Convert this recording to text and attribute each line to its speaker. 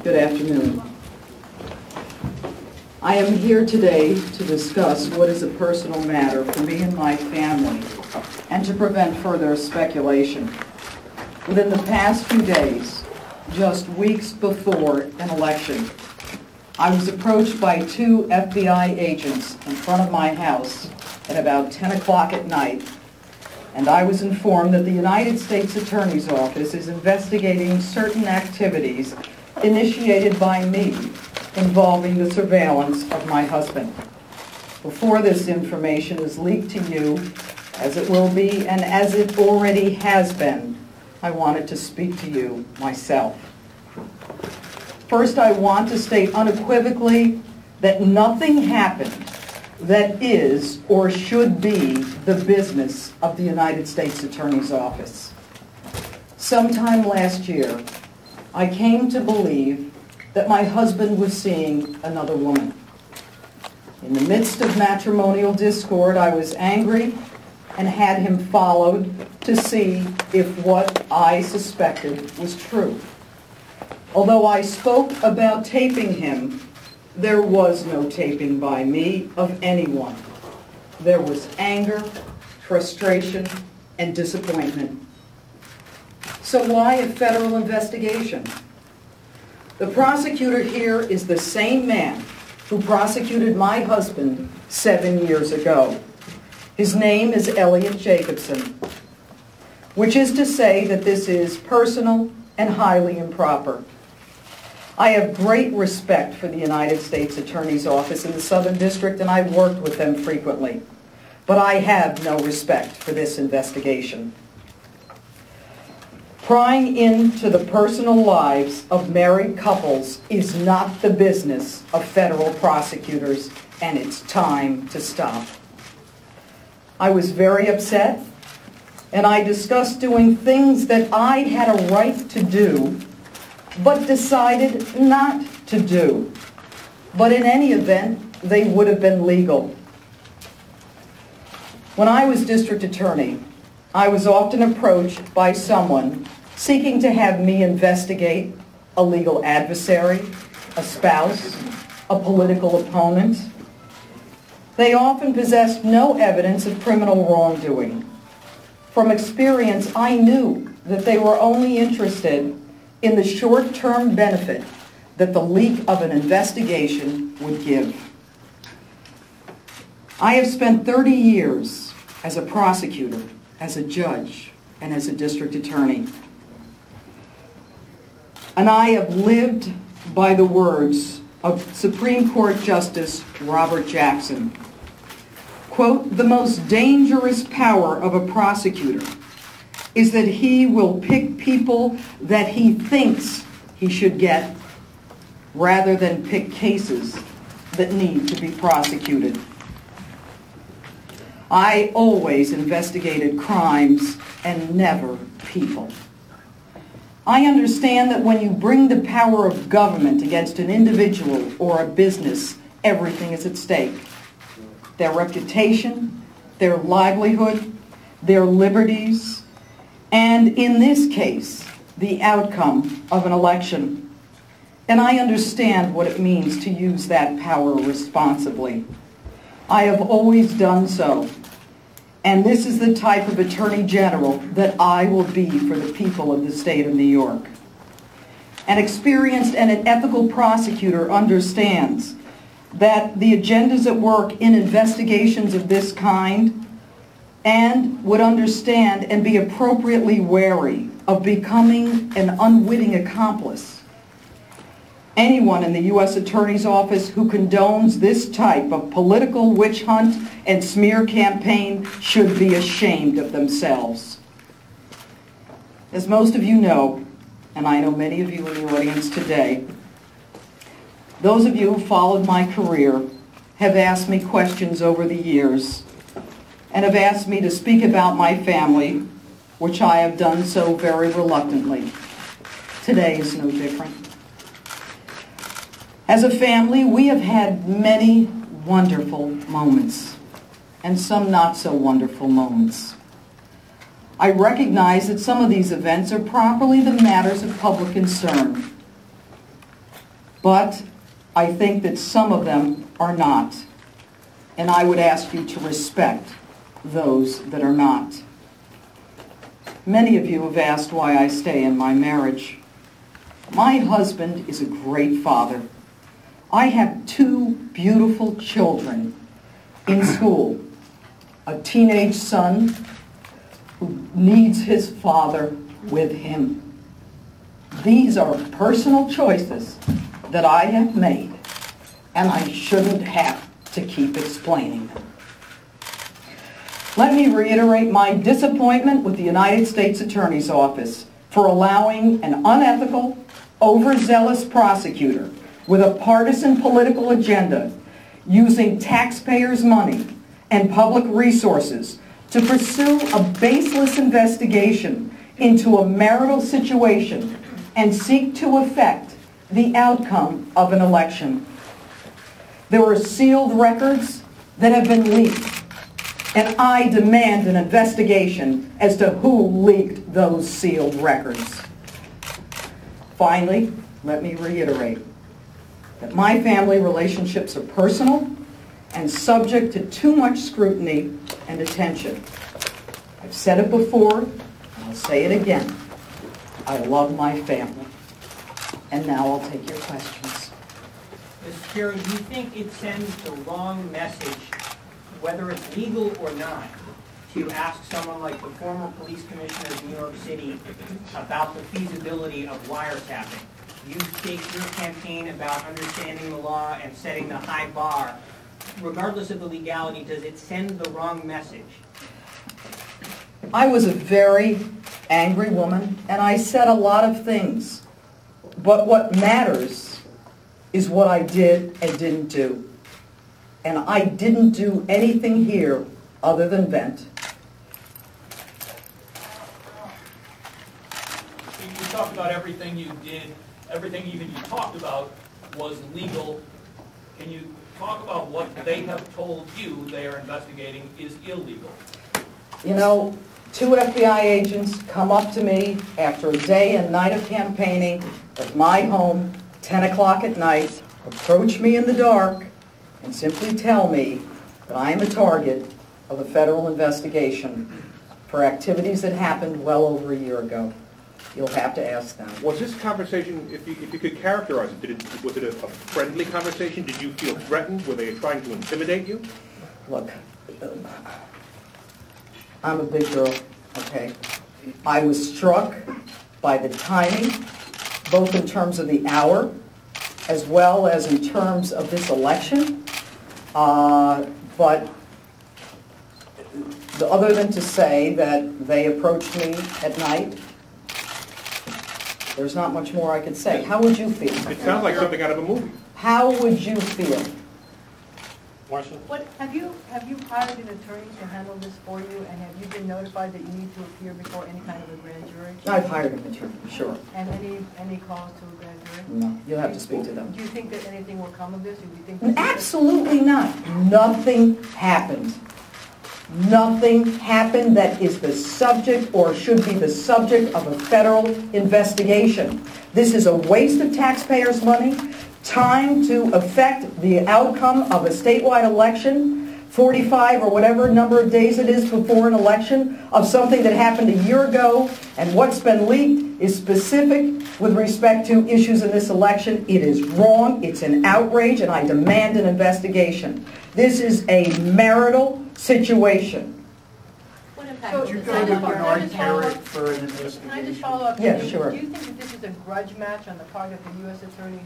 Speaker 1: Good afternoon. I am here today to discuss what is a personal matter for me and my family and to prevent further speculation. Within the past few days, just weeks before an election, I was approached by two FBI agents in front of my house at about 10 o'clock at night, and I was informed that the United States Attorney's Office is investigating certain activities initiated by me involving the surveillance of my husband. Before this information is leaked to you, as it will be and as it already has been, I wanted to speak to you myself. First, I want to state unequivocally that nothing happened that is or should be the business of the United States Attorney's Office. Sometime last year, I came to believe that my husband was seeing another woman. In the midst of matrimonial discord, I was angry and had him followed to see if what I suspected was true. Although I spoke about taping him, there was no taping by me of anyone. There was anger, frustration, and disappointment. So why a federal investigation? The prosecutor here is the same man who prosecuted my husband 7 years ago. His name is Elliot Jacobson, which is to say that this is personal and highly improper. I have great respect for the United States Attorney's Office in the Southern District, and I've worked with them frequently. But I have no respect for this investigation. Prying into the personal lives of married couples is not the business of federal prosecutors, and it's time to stop. I was very upset, and I discussed doing things that I had a right to do, but decided not to do. But in any event, they would have been legal. When I was district attorney, I was often approached by someone seeking to have me investigate a legal adversary, a spouse, a political opponent. They often possessed no evidence of criminal wrongdoing. From experience, I knew that they were only interested in the short-term benefit that the leak of an investigation would give. I have spent 30 years as a prosecutor, as a judge, and as a district attorney. And I have lived by the words of Supreme Court Justice Robert Jackson. Quote, "The most dangerous power of a prosecutor is that he will pick people that he thinks he should get rather than pick cases that need to be prosecuted." I always investigated crimes and never people. I understand that when you bring the power of government against an individual or a business, everything is at stake. Their reputation, their livelihood, their liberties, and in this case, the outcome of an election. And I understand what it means to use that power responsibly. I have always done so. And this is the type of Attorney General that I will be for the people of the state of New York. An experienced and an ethical prosecutor understands that the agendas at work in investigations of this kind and would understand and be appropriately wary of becoming an unwitting accomplice. Anyone in the U.S. Attorney's Office who condones this type of political witch hunt and smear campaign should be ashamed of themselves. As most of you know, and I know many of you in the audience today, those of you who followed my career have asked me questions over the years and have asked me to speak about my family, which I have done so very reluctantly. Today is no different. As a family, we have had many wonderful moments and some not so wonderful moments. I recognize that some of these events are properly the matters of public concern. but I think that some of them are not. And I would ask you to respect those that are not. Many of you have asked why I stay in my marriage. My husband is a great father. I have 2 beautiful children in school, a teenage son who needs his father with him. These are personal choices that I have made, and I shouldn't have to keep explaining them. Let me reiterate my disappointment with the United States Attorney's Office for allowing an unethical, overzealous prosecutor with a partisan political agenda using taxpayers' money and public resources to pursue a baseless investigation into a marital situation and seek to affect the outcome of an election. There are sealed records that have been leaked, and I demand an investigation as to who leaked those sealed records. Finally, let me reiterate that my family relationships are personal and subject to too much scrutiny and attention. I've said it before, and I'll say it again. I love my family. And now I'll take your questions.
Speaker 2: Mr. Pirro, do you think it sends the wrong message, whether it's legal or not, to ask someone like the former police commissioner of New York City about the feasibility of wiretapping? You state your campaign about understanding the law and setting the high bar. Regardless of the legality, does it send the wrong message?
Speaker 1: I was a very angry woman, and I said a lot of things. But what matters is what I did and didn't do. And I didn't do anything here other than vent.
Speaker 3: You talked about everything you did, everything even you talked about was legal. Can you talk about what they have told you they are investigating is illegal?
Speaker 1: You know, 2 FBI agents come up to me after a day and night of campaigning at my home, 10 o'clock at night, approach me in the dark, and simply tell me that I am a target of a federal investigation for activities that happened well over a year ago. You'll have to ask them.
Speaker 4: Was this conversation, if you could characterize it, was it a friendly conversation? Did you feel threatened? Were they trying to intimidate you?
Speaker 1: Look, I'm a big girl, okay? I was struck by the timing, both in terms of the hour, as well as in terms of this election. But other than to say that they approached me at night, there's not much more I could say. How would you feel?
Speaker 4: It sounds like something out of a movie.
Speaker 1: How would you feel?
Speaker 5: What, have you hired an attorney to handle this for you, and have you been notified that you need to appear before any kind of a grand jury?
Speaker 1: I've hired an attorney, sure.
Speaker 5: And any calls to a grand jury?
Speaker 1: No, you'll have to speak to them.
Speaker 5: Do you think that anything will come of this? Or do you think that
Speaker 1: Absolutely not. Nothing happened. Nothing happened that is the subject or should be the subject of a federal investigation. This is a waste of taxpayers' money, time to affect the outcome of a statewide election, 45 or whatever number of days it is before an election, of something that happened a year ago, and what's been leaked is specific with respect to issues in this election. It is wrong, it's an outrage, and I demand an investigation. This is a marital situation.
Speaker 5: What impact
Speaker 6: So,
Speaker 5: does
Speaker 6: you
Speaker 5: this
Speaker 6: go
Speaker 5: have
Speaker 6: to
Speaker 5: on
Speaker 6: Bernard
Speaker 5: our-
Speaker 6: Carrot for an
Speaker 5: Can I just
Speaker 6: investigation?
Speaker 5: follow up?
Speaker 1: Yeah, sure.
Speaker 5: Do you think that this is a grudge match on the part of the U.S. Attorney